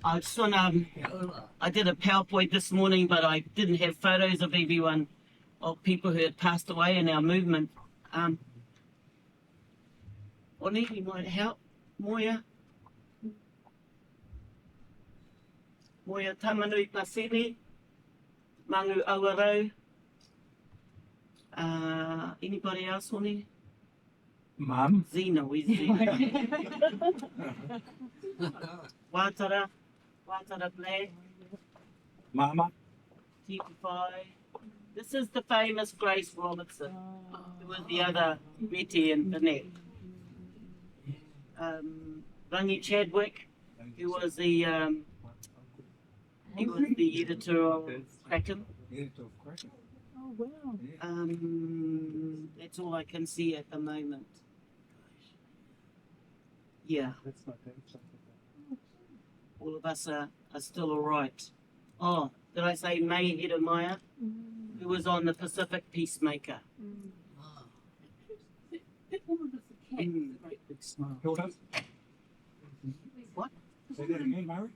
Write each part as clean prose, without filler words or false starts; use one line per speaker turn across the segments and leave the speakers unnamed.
I just want to, I did a PowerPoint this morning, but I didn't have photos of everyone, of people who had passed away in our movement. Oni, you might help. Moya. Moya Tamanui Pasini. Mangu Awarau. Anybody else, Oni?
Mum.
Zena, where's Zena? Wātara Black.
Mama.
TV5. This is the famous Grace Robertson, who was the other Betty and Burnett. Rangi Chadwick, who was the editor of Kraken.
Oh wow.
That's all I can see at the moment. Yeah. All of us are still all right. Oh, did I say May Hedemaya, who was on the Pacific Peacemaker?
That woman with the cat with the great big smile.
Hilda.
What?
Say that again, Mary.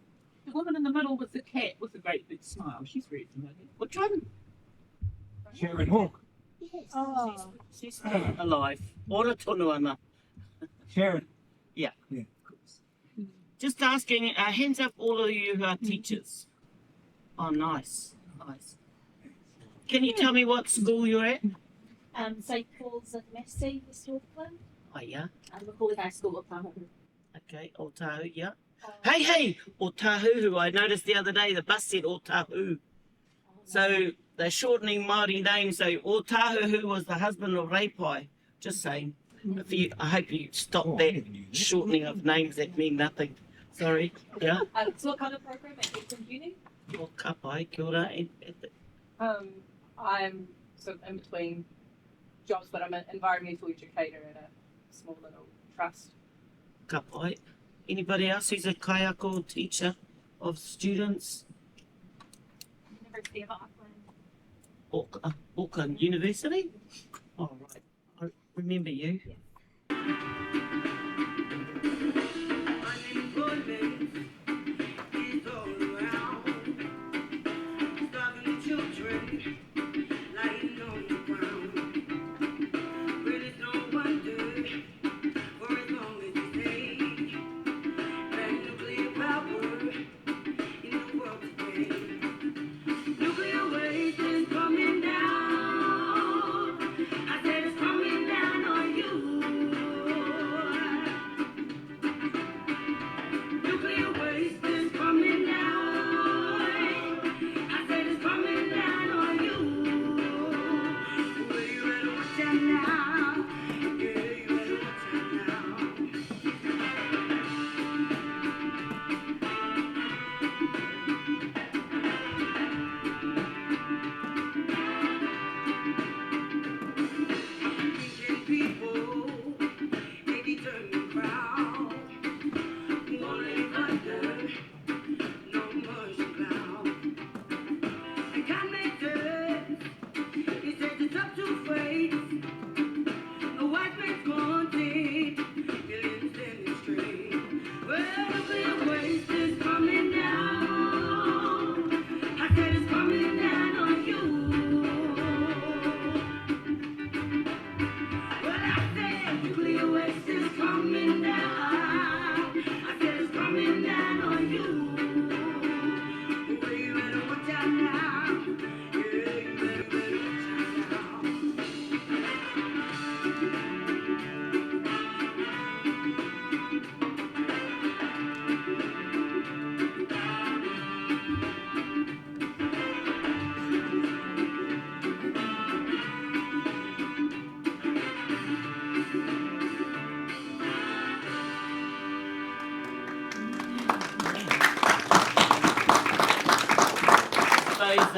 The woman in the middle with the cat with the great big smile. She's very familiar.
Which one?
Sharon Hawk.
Yes.
Oh. She's still alive. Ora tonu ana.
Sharon.
Yeah.
Yeah.
Just asking, hands up all of you who are teachers. Oh, nice. Nice. Can you tell me what school you're at?
St. Paul's at Massey, West Auckland.
Oh, yeah.
And Macaulay High School at Tahoe.
Okay, Otahu, yeah. Hey, Otahu, I noticed the other day the bus said Otahu. So they're shortening Māori names. So Otahu was the husband of Reipai. Just saying. I hope you stop that shortening of names that mean nothing. Sorry. Yeah.
So what kind of program at Auckland Uni?
Or kapai, kia ora.
I'm sort of in between jobs, but I'm an environmental educator at a small little trust.
Kapai. Anybody else who's a kaiako teacher of students?
University of Auckland.
Auckland University? All right. I remember you.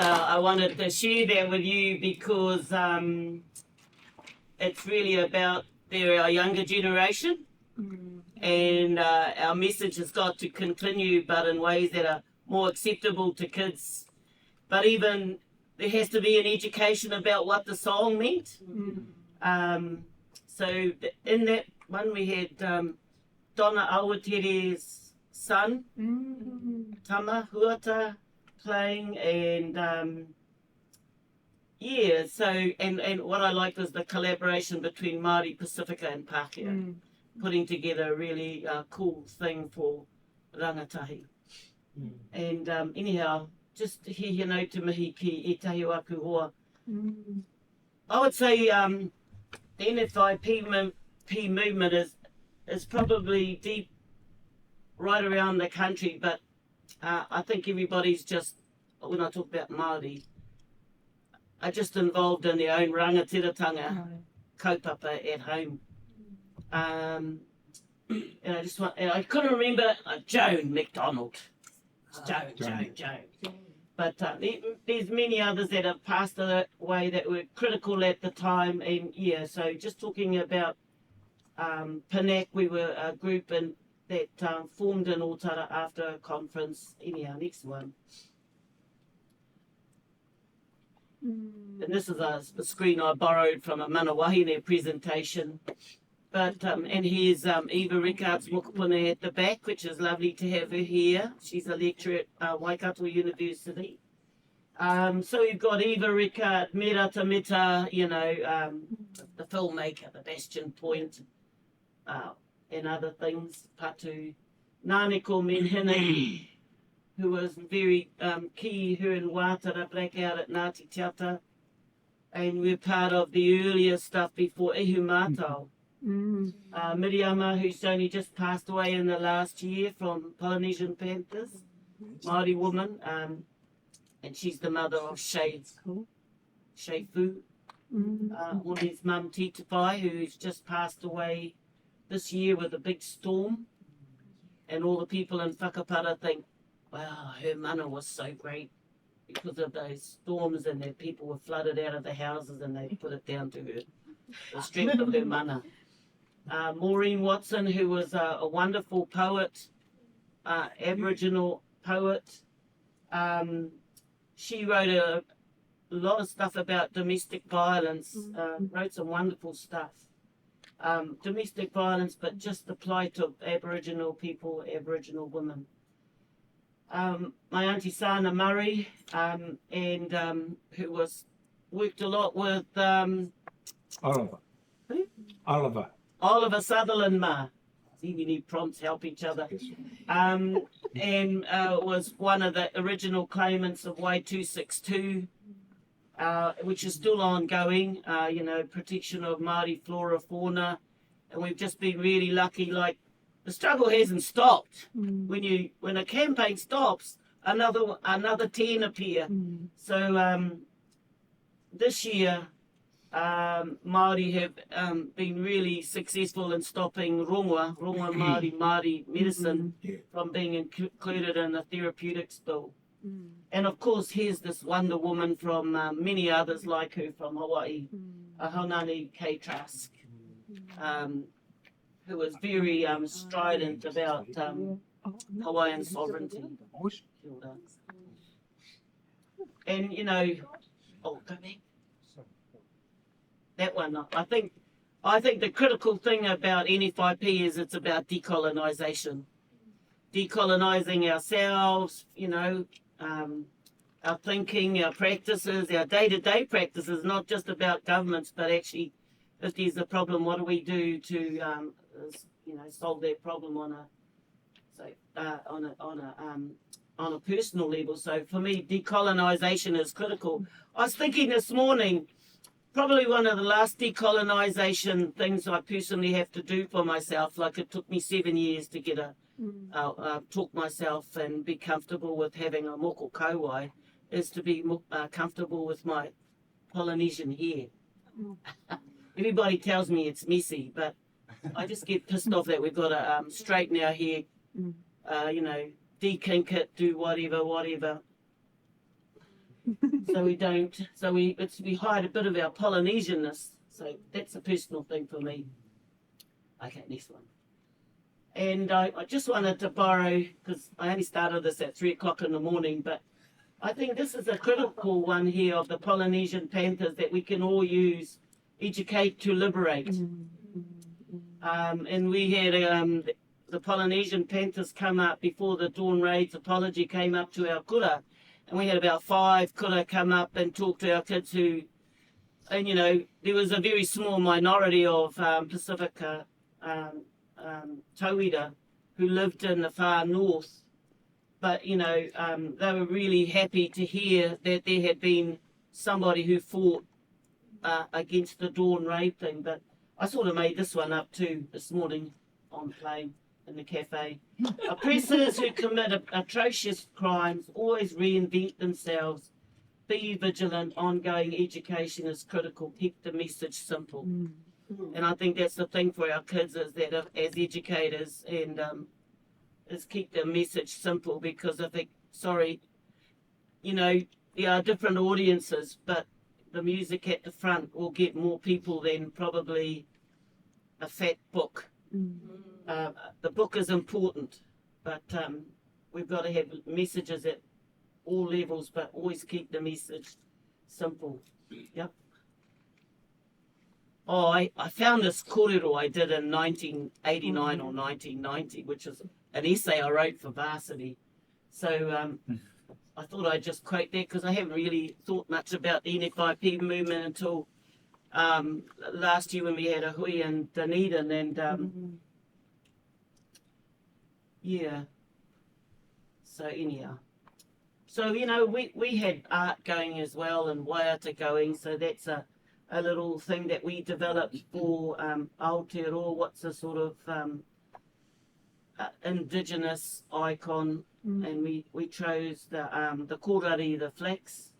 I wanted to share that with you because it's really about our younger generation, and our message has got to continue, but in ways that are more acceptable to kids. But even there has to be an education about what the song meant. So in that one we had Donna Aotearoa's son, tama, huata, playing, and yeah, so, and what I liked was the collaboration between Māori, Pacifica and Pākehā, putting together a really cool thing for rangatahi. And anyhow, just he no te mihi ki e tahi o aku hoa. I would say the NFIP movement is probably deep right around the country, but I think everybody's just, when I talk about Māori, are just involved in their own rangatiratanga kaupapa at home. And I just want, and I couldn't remember Joan McDonald. Joan. But there's many others that have passed away that were critical at the time. And yeah, so just talking about PNAC, we were a group that formed in Otara after a conference. Anyhow, next one. And this is a screen I borrowed from a Manawahine presentation. But and here's Eva Rickard's mokopuna at the back, which is lovely to have her here. She's a lecturer at Waikato University. So we've got Eva Rickard, Mera Tamita, you know, the filmmaker, the Bastion Point, and other things. Patu Naneko Menhine, who was very key, her and Wātara Blackout at Ngāti Tiata. And we're part of the earlier stuff before Ihu Mātau. Miriama, who's only just passed away in the last year from Polynesian Panthers, Māori woman, and she's the mother of Shei Fu, Hone's mum Titapai, who's just passed away this year with a big storm, and all the people in Whakapara think, wow, her mana was so great because of those storms, and that people were flooded out of the houses, and they put it down to her, the strength of her mana. Maureen Watson, who was a wonderful poet, Aboriginal poet. She wrote a lot of stuff about domestic violence, wrote some wonderful stuff. Domestic violence, but just the plight of Aboriginal people, Aboriginal women. My auntie Sana Murray, and who worked a lot with Oliver Sutherland Ma. See, we need prompts, help each other. And was one of the original claimants of Y262, which is still ongoing, you know, protection of Māori flora, fauna. And we've just been really lucky, like, the struggle hasn't stopped. When a campaign stops, another 10 appear. So this year, Māori have been really successful in stopping rongoa Māori medicine from being included in the therapeutics bill. And of course, here's this wonder woman from many others like her from Hawaii, Haunani K. Trask, who was very strident about Hawaiian sovereignty. And, you know, go back. That one, I think the critical thing about NFIP is it's about decolonisation. Decolonising ourselves, you know, our thinking, our practices, our day-to-day practices, not just about governments, but actually, if there's a problem, what do we do to, you know, solve that problem on a personal level? So for me, decolonisation is critical. I was thinking this morning, probably one of the last decolonisation things I personally have to do for myself, like it took me 7 years to get talk myself and be comfortable with having a moko kauai, is to be comfortable with my Polynesian hair. Everybody tells me it's messy, but I just get pissed off that we've got to straighten our hair, you know, de-kink it, do whatever. So we hide a bit of our Polynesianness. So that's a personal thing for me. Okay, next one. And I just wanted to borrow, because I only started this at 3 o'clock in the morning, but I think this is a critical one here of the Polynesian Panthers that we can all use, educate to liberate. And we had the Polynesian Panthers come up before the Dawn Raids apology came up to our kura. And we had about 5 kura come up and talk to our kids who, and you know, there was a very small minority of Pacifica tauira who lived in the far north. But, you know, they were really happy to hear that there had been somebody who fought against the Dawn Raid thing. But I sort of made this one up too this morning on the plane in the cafe. Oppressors who commit atrocious crimes always reinvent themselves. Be vigilant. Ongoing education is critical. Keep the message simple. And I think that's the thing for our kids is that as educators and is keep the message simple, because I think, sorry, you know, there are different audiences, but the music at the front will get more people than probably a fat book. The book is important, but we've got to have messages at all levels, but always keep the message simple. Yep. Oh, I found this kōrero I did in 1989 or 1990, which is an essay I wrote for Varsity. So I thought I'd just quote that because I haven't really thought much about the NFIP movement until last year when we had a hui in Dunedin, and yeah. So anyhow. So, you know, we had art going as well and waiata going, so that's a little thing that we developed for Aotearoa. What's a sort of indigenous icon, and we chose the kōrari, the flax,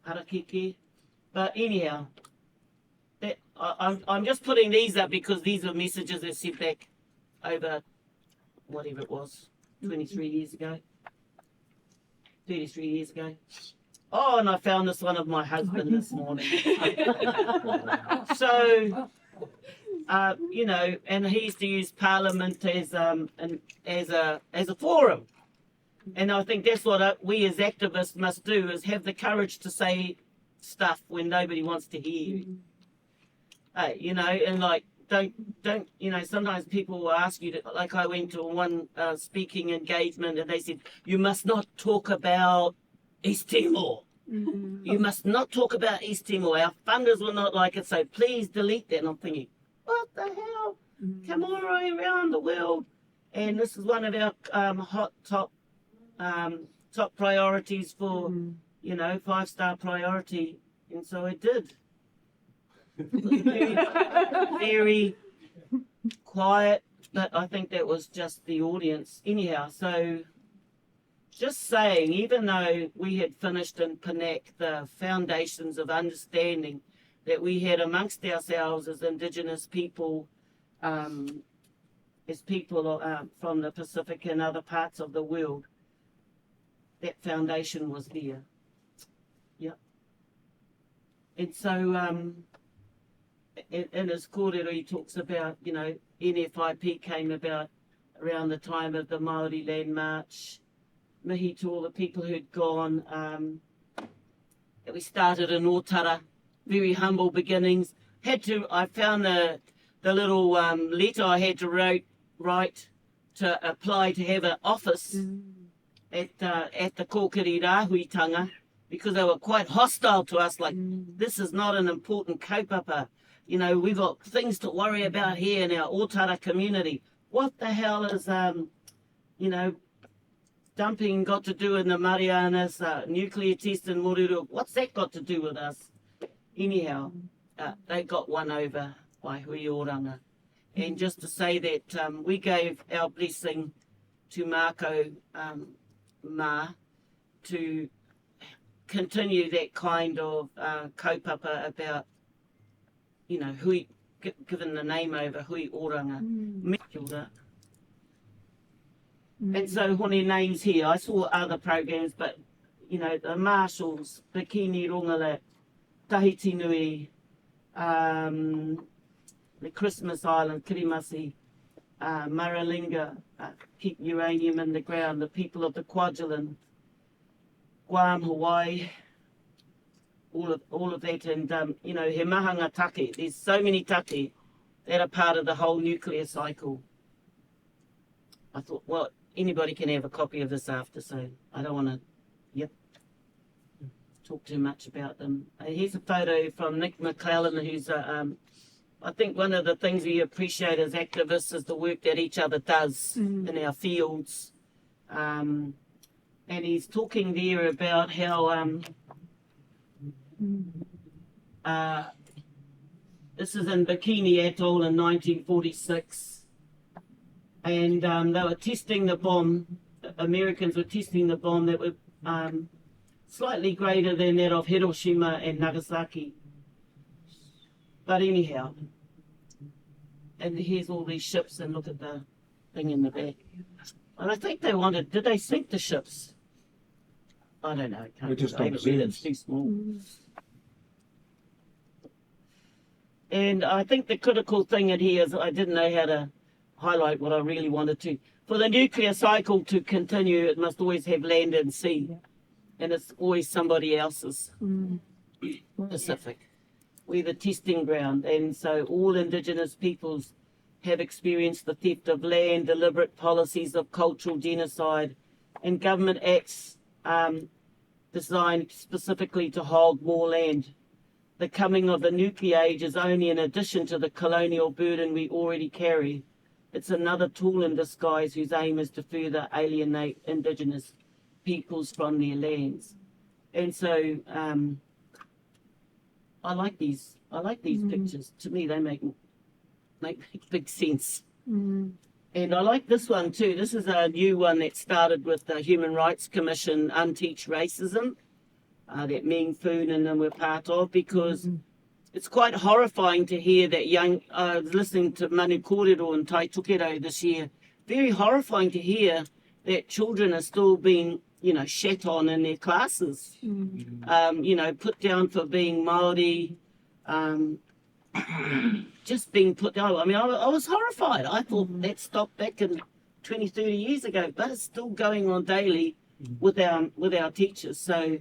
harakeke. But anyhow, that I'm just putting these up because these are messages that sent back over whatever it was, 23 years ago, 33 years ago. Oh, and I found this one of my husband this morning. So, you know, and he used to use Parliament as a forum, and I think that's what we as activists must do: is have the courage to say stuff when nobody wants to hear you. You know, and like don't you know? Sometimes people will ask you to, like I went to one speaking engagement, and they said you must not talk about East Timor. You must not talk about East Timor. Our funders will not like it, so please delete that. And I'm thinking, what the hell? Come all around the world. And this is one of our top priorities for, you know, 5-star priority. And so it did. Very, very quiet, but I think that was just the audience. Anyhow, so just saying, even though we had finished in Panak the foundations of understanding that we had amongst ourselves as Indigenous people, as people from the Pacific and other parts of the world, that foundation was there. Yep. And so in his kōrero he talks about, you know, NFIP came about around the time of the Māori Land March. Mihi to all the people who'd gone. That we started in Otara, very humble beginnings. I found the little letter I had to write to apply to have an office at the Kōkiri Rāhuitanga, because they were quite hostile to us, like, this is not an important kaupapa. You know, we've got things to worry about here in our Otara community. What the hell is, you know, dumping got to do in the Marianas, nuclear test in Mururu? What's that got to do with us? Anyhow, they got won over by Hui Oranga. And just to say that we gave our blessing to Mako Ma to continue that kind of kaupapa about, you know, Hui, given the name over Hui Oranga. Hilda. And so Hone names here, I saw other programs, but, you know, the Marshals, Bikini Rongala, Tahiti Nui, the Christmas Island, Kirimasi, Maralinga, keep uranium in the ground, the people of the Kwajalein, Guam, Hawaii, all of that, and, you know, he mahanga take. There's so many take that are part of the whole nuclear cycle. I thought, well, anybody can have a copy of this after, so I don't want to, talk too much about them. Here's a photo from Nick McClellan, who's I think one of the things we appreciate as activists is the work that each other does in our fields. And he's talking there about how this is in Bikini Atoll in 1946, and they were testing the bomb. Americans were testing the bomb that were slightly greater than that of Hiroshima and Nagasaki. But anyhow, and here's all these ships, and look at the thing in the back. And I think they wanted, did they sink the ships? I don't know.
They're just
I
on
haven't read it, it's too small. And I think the critical thing in here is I didn't know how to highlight what I really wanted to. For the nuclear cycle to continue, it must always have land and sea. And it's always somebody else's Pacific. We're the testing ground. And so all Indigenous peoples have experienced the theft of land, deliberate policies of cultural genocide, and government acts designed specifically to hold more land. The coming of the nuclear age is only an addition to the colonial burden we already carry. It's another tool in disguise whose aim is to further alienate Indigenous peoples from their lands. And so I like these pictures. To me, they make big sense. And I like this one too. This is a new one that started with the Human Rights Commission, Unteach Racism, that Meng Foon and them were part of, because it's quite horrifying to hear that I was listening to Manu Kōrero and Tai Tukero this year, very horrifying to hear that children are still being, shat on in their classes, put down for being Māori, just being put down. I mean, I was horrified. I thought that stopped back in 20, 30 years ago, but it's still going on daily with our teachers. So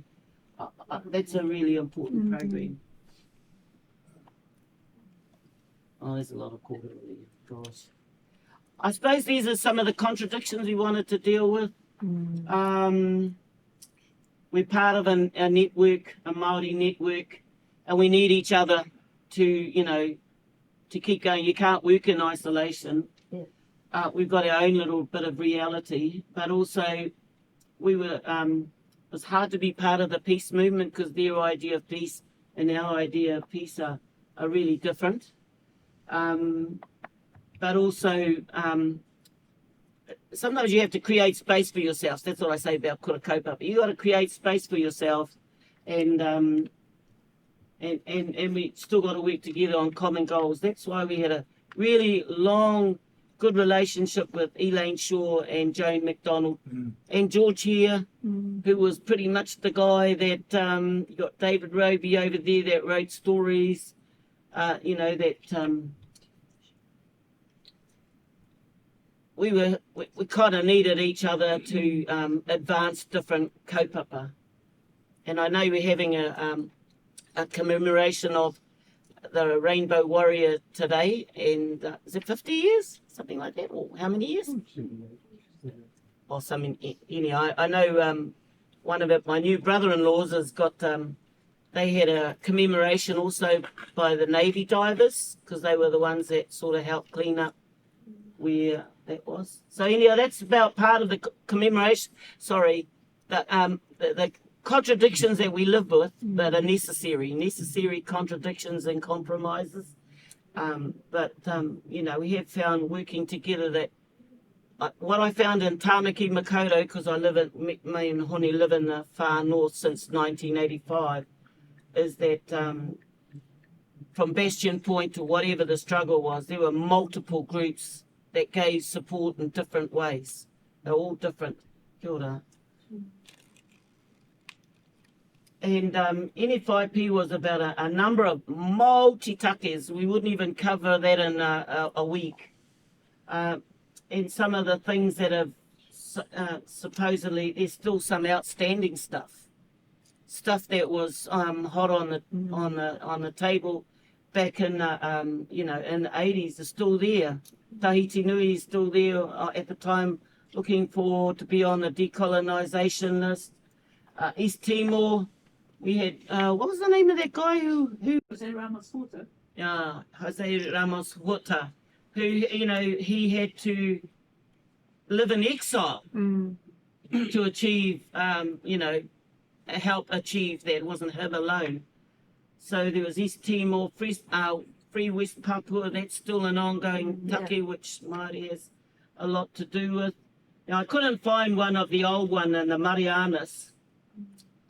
that's a really important program. Oh, there's a lot of kōrero there. Gosh. I suppose these are some of the contradictions we wanted to deal with. We're part of a network, a Māori network, and we need each other to keep going. You can't work in isolation. We've got our own little bit of reality, but also it was hard to be part of the peace movement because their idea of peace and our idea of peace are really different. But also, sometimes you have to create space for yourself. That's what I say about kura kaupapa. You got to create space for yourself, and we still got to work together on common goals. That's why we had a really long, good relationship with Elaine Shaw and Joan McDonald, and George here, who was pretty much the guy that you got David Roby over there that wrote stories, we kind of needed each other to advance different kaupapa. And I know we're having a commemoration of the Rainbow Warrior today, and is it 50 years? Something like that? Or how many years? Or something. Anyhow, I know one of my new brother-in-laws has got, they had a commemoration also by the Navy divers, because they were the ones that sort of helped clean up where that was. So anyhow, that's about part of the commemoration. Sorry, the contradictions that we live with that are necessary contradictions and compromises. But we have found working together that what I found in Tāmaki Makaurau, because me and Hone live in the far north since 1985, is that from Bastion Point to whatever the struggle was, there were multiple groups that gave support in different ways. They're all different. Kia ora. And NFIP was about a number of multi-takes. We wouldn't even cover that in a week. And some of the things that have supposedly, there's still some outstanding stuff that was hot on the table back in in the 80s is still there. Tahiti Nui is still there at the time looking for to be on the decolonisation list. East Timor, we had, what was the name of that guy who
Jose Ramos Horta.
Jose Ramos Horta, who, you know, he had to live in exile to achieve, you know, help achieve that. It wasn't him alone. So there was East Timor, Free West Papua, that's still an ongoing take, which Māori has a lot to do with. Now, I couldn't find one of the old one in the Marianas,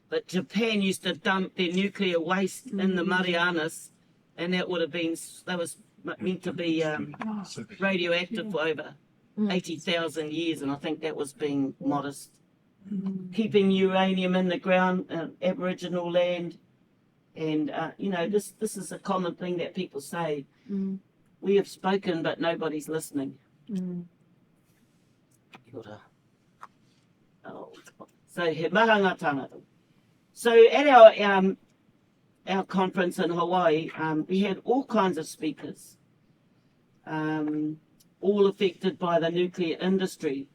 but Japan used to dump their nuclear waste in the Marianas, and that would have been, that was meant to be radioactive for over 80,000 years, and I think that was being modest. Keeping uranium in the ground, Aboriginal land, and you know, this is a common thing that people say. We have spoken, but nobody's listening. Kia ora. Oh. So he mahanga tangata. So at our conference in Hawaii, we had all kinds of speakers, all affected by the nuclear industry.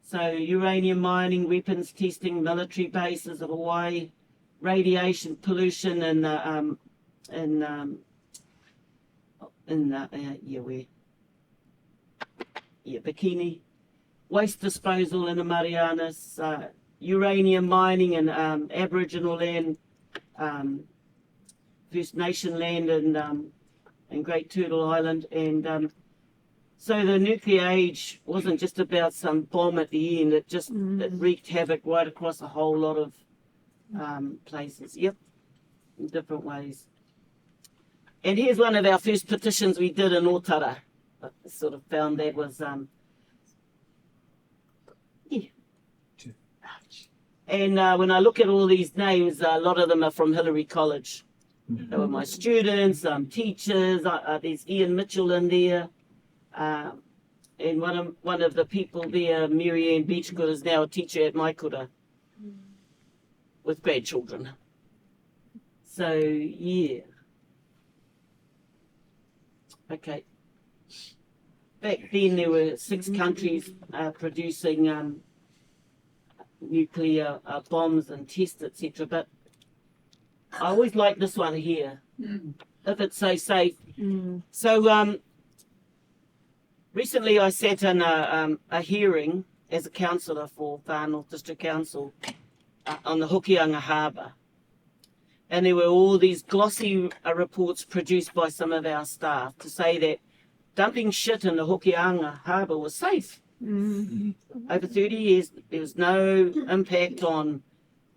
So uranium mining, weapons testing, military bases of Hawaii, radiation pollution in Bikini, waste disposal in the Marianas, uranium mining in Aboriginal land, First Nation land in Great Turtle Island, and so the nuclear age wasn't just about some bomb at the end. It wreaked havoc right across a whole lot of places. Yep, in different ways. And here's one of our first petitions we did in Otara. I sort of found that was And when I look at all these names, a lot of them are from Hillary College. They were my students, teachers. There's Ian Mitchell in there. And one of the people there, Mary Ann Beachgood, is now a teacher at Maikura with grandchildren. So, yeah. Okay. Back then there were 6 countries producing nuclear bombs and tests, etc. But I always like this one here, if it's so safe. So recently I sat in a hearing as a councillor for Far North District Council on the Hokianga Harbour. And there were all these glossy reports produced by some of our staff to say that dumping shit in the Hokianga Harbour was safe. Over 30 years, there was no impact on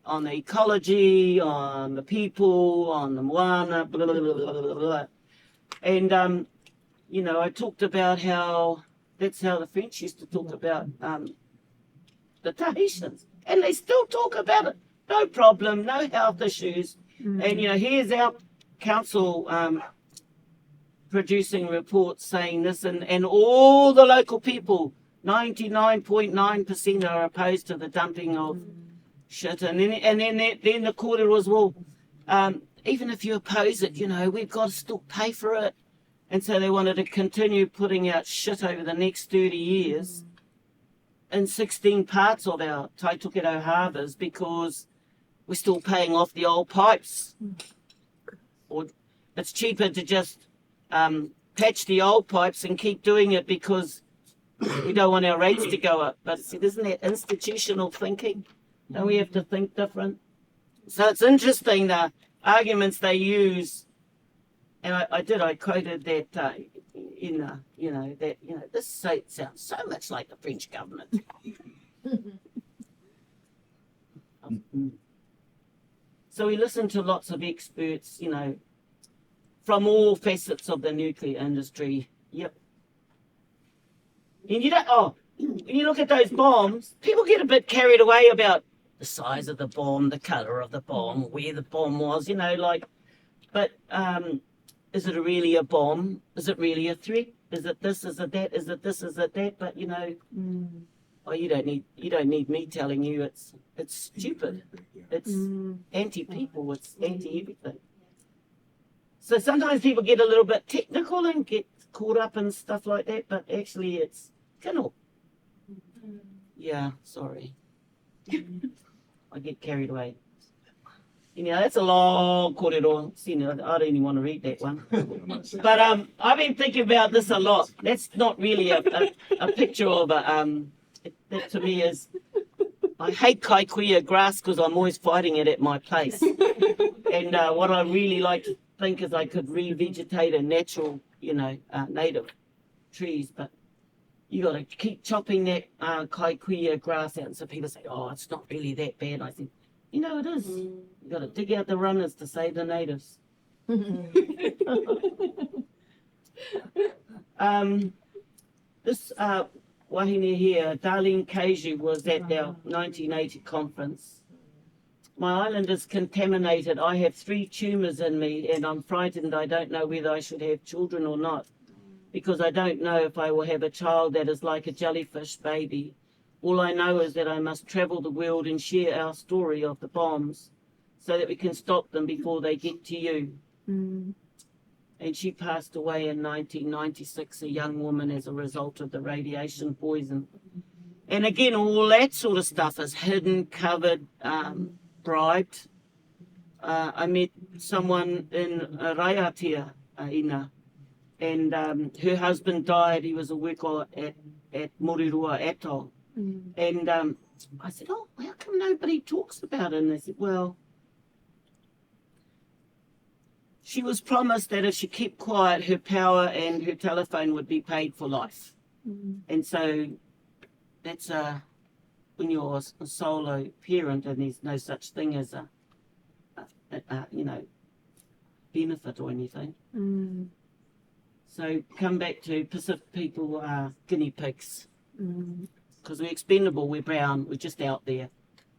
the ecology, on the people, on the moana, blah, blah, blah, blah, blah, blah. And, you know, I talked about how that's how the French used to talk about the Tahitians. And they still talk about it. No problem, no health issues. And, you know, here's our council producing reports saying this, and all the local people, 99.9% are opposed to the dumping of shit. And then the quarter was, well, even if you oppose it, you know, we've got to still pay for it. And so they wanted to continue putting out shit over the next 30 years in 16 parts of our Taitokerau harbours because we're still paying off the old pipes. Or it's cheaper to just patch the old pipes and keep doing it because we don't want our rates to go up. But see, isn't that institutional thinking? Don't we have to think different? So it's interesting the arguments they use. And I quoted that this sounds so much like the French government. So we listened to lots of experts, you know, from all facets of the nuclear industry. Yep. And when you look at those bombs, people get a bit carried away about the size of the bomb, the colour of the bomb, where the bomb was, you know, like, but is it really a bomb? Is it really a threat? Is it this? Is it that? Is it this? Is it that? But you know, you don't need me telling you it's stupid. It's anti-people. It's anti-everything. So sometimes people get a little bit technical and get caught up in stuff like that, but actually it's kino. Yeah, sorry. I get carried away. Anyhow, that's a long kōrero. I don't even want to read that one. But I've been thinking about this a lot. That's not really a picture of a, that to me is, I hate kaikuia grass because I'm always fighting it at my place. And what I really like to think is I could revegetate a natural, native trees, but you got to keep chopping that kaikuia grass out. And so people say, oh, it's not really that bad. I think, it is. You got to dig out the runners to save the natives. This wahine here, Darlene Keiju, was at our 1980 conference. My island is contaminated. I have 3 tumours in me and I'm frightened. I don't know whether I should have children or not, because I don't know if I will have a child that is like a jellyfish baby. All I know is that I must travel the world and share our story of the bombs so that we can stop them before they get to you. And she passed away in 1996, a young woman, as a result of the radiation poison. And again, all that sort of stuff is hidden, covered, bribed. I met someone in Raiatea, Ina, and her husband died. He was a worker at Morirua Atoll. And I said, oh, how come nobody talks about it? And they said, well, she was promised that if she kept quiet, her power and her telephone would be paid for life. And so that's when you're a solo parent and there's no such thing as a benefit or anything. So come back to Pacific people are guinea pigs. Because we're expendable, we're brown, we're just out there,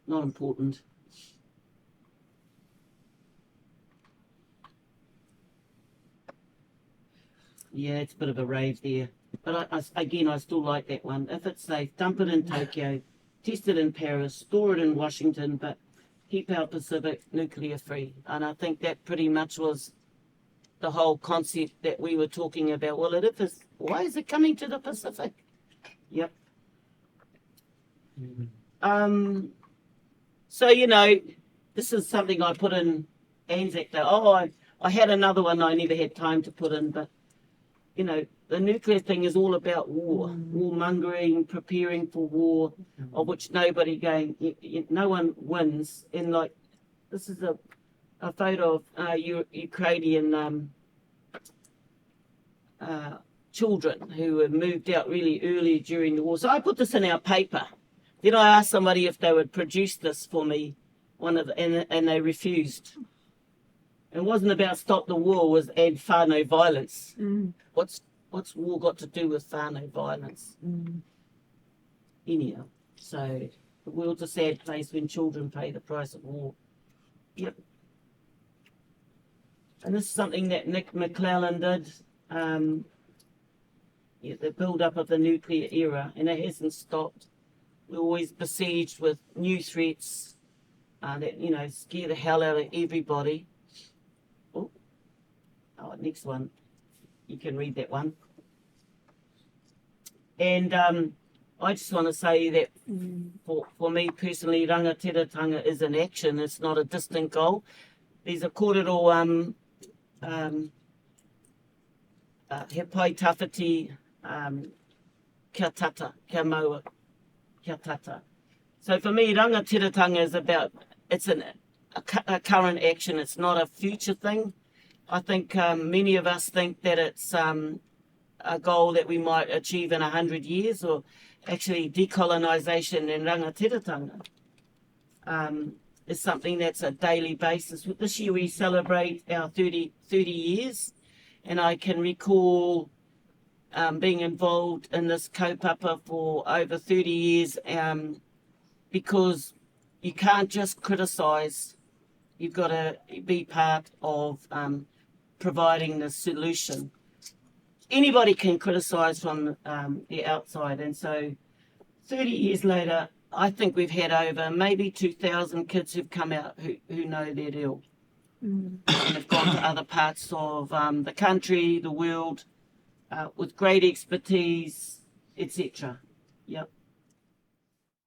not important. Yeah, it's a bit of a rave there. But I still like that one. If it's safe, dump it in Tokyo, test it in Paris, store it in Washington, but keep our Pacific nuclear free. And I think that pretty much was the whole concept that we were talking about. Well, why is it coming to the Pacific? Yep. So, this is something I put in Anzac Day. Oh, I had another one I never had time to put in, but, the nuclear thing is all about war, warmongering, preparing for war, of which nobody no one wins. And this is a photo of Ukrainian children who were moved out really early during the war. So I put this in our paper. Then I asked somebody if they would produce this for me, and they refused. It wasn't about stop the war, it was add whānau violence. What's war got to do with whānau violence? Anyhow, so the world's a sad place when children pay the price of war. Yep. And this is something that Nick McClellan did. The build-up of the nuclear era, and it hasn't stopped. We're always besieged with new threats that, scare the hell out of everybody. Next one. You can read that one. And I just want to say that for me personally, rangatiratanga is an action. It's not a distant goal. There's a kōrero he pai tawhiti kia tata, kia maua, kia tata. So for me, rangatiratanga is about, it's a current action. It's not a future thing. I think many of us think that it's a goal that we might achieve in 100 years, or actually decolonisation and rangatiratanga is something that's a daily basis. This year we celebrate our 30 years, and I can recall being involved in this kaupapa for over 30 years because you can't just criticise, you've got to be part of providing the solution. Anybody can criticise from the outside, and so 30 years later, I think we've had over maybe 2,000 kids who've come out who know they're ill and have gone to other parts of the country, the world, with great expertise, etc. Yep.